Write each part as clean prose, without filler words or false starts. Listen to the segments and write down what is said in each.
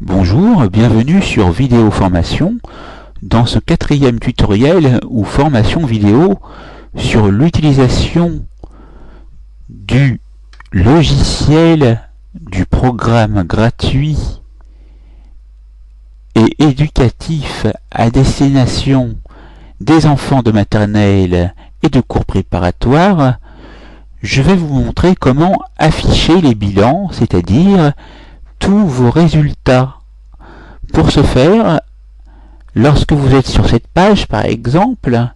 Bonjour, bienvenue sur Vidéo Formation dans ce quatrième tutoriel ou formation vidéo sur l'utilisation du logiciel du programme gratuit et éducatif à destination des enfants de maternelle et de cours préparatoires. Je vais vous montrer comment afficher les bilans, c'est-à-dire tous vos résultats. Pour ce faire, lorsque vous êtes sur cette page par exemple,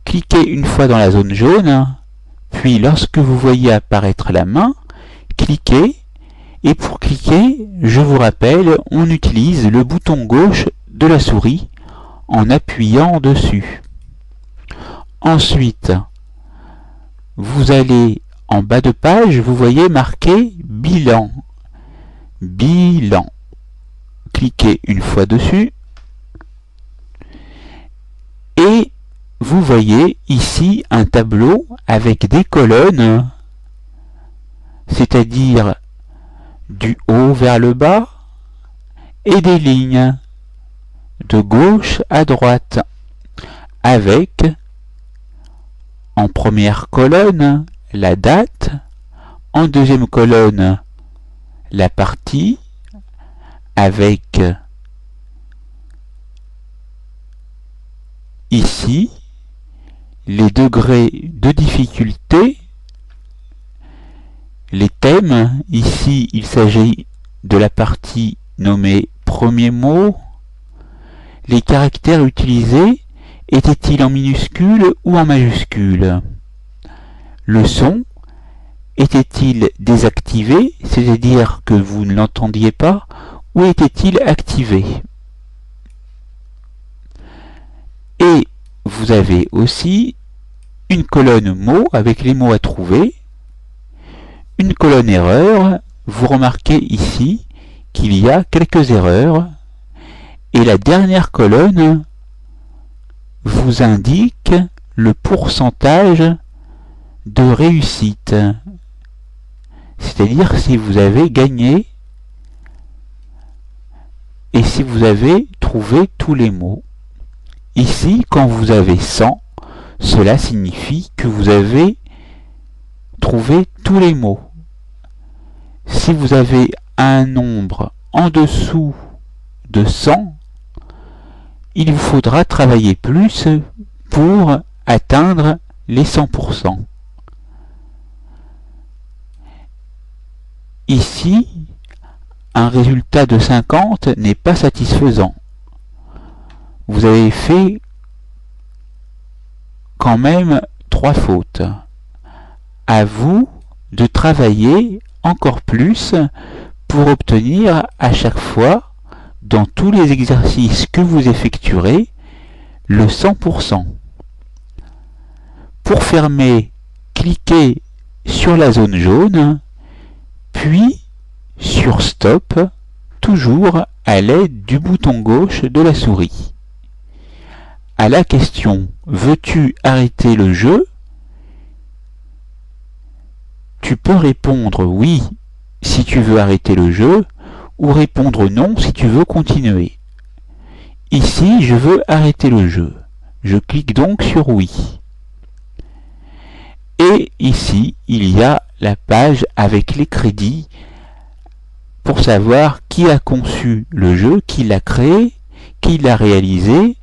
cliquez une fois dans la zone jaune, puis lorsque vous voyez apparaître la main, cliquez, et pour cliquer, je vous rappelle, on utilise le bouton gauche de la souris en appuyant dessus. Ensuite, vous allez en bas de page, vous voyez marqué bilan. Bilan. Cliquez une fois dessus et vous voyez ici un tableau avec des colonnes, c'est-à-dire du haut vers le bas, et des lignes de gauche à droite, avec en première colonne la date, en deuxième colonne la partie, avec ici les degrés de difficulté, les thèmes. Ici il s'agit de la partie nommée premier mot, les caractères utilisés, étaient-ils en minuscules ou en majuscules, le son, était-il désactivé, c'est-à-dire que vous ne l'entendiez pas, ou était-il activé? Et vous avez aussi une colonne mots avec les mots à trouver, une colonne erreur. Vous remarquez ici qu'il y a quelques erreurs, et la dernière colonne vous indique le pourcentage de réussite, c'est-à-dire si vous avez gagné et si vous avez trouvé tous les mots. Ici, quand vous avez 100, cela signifie que vous avez trouvé tous les mots. Si vous avez un nombre en dessous de 100, il vous faudra travailler plus pour atteindre les 100%. Ici, un résultat de 50 n'est pas satisfaisant. Vous avez fait quand même 3 fautes. À vous de travailler encore plus pour obtenir à chaque fois, dans tous les exercices que vous effectuerez, le 100%. Pour fermer, cliquez sur la zone jaune, puis sur Stop, toujours à l'aide du bouton gauche de la souris. À la question « Veux-tu arrêter le jeu ?», tu peux répondre « Oui » si tu veux arrêter le jeu, ou répondre « Non » si tu veux continuer. Ici, je veux arrêter le jeu. Je clique donc sur « Oui ». Et ici, il y a la page avec les crédits pour savoir qui a conçu le jeu, qui l'a créé, qui l'a réalisé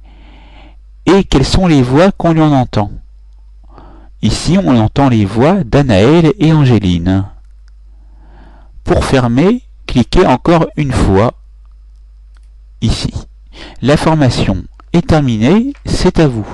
et quelles sont les voix qu'on en entend. Ici, on entend les voix d'Anaël et Angéline. Pour fermer, cliquez encore une fois ici. La formation est terminée, c'est à vous.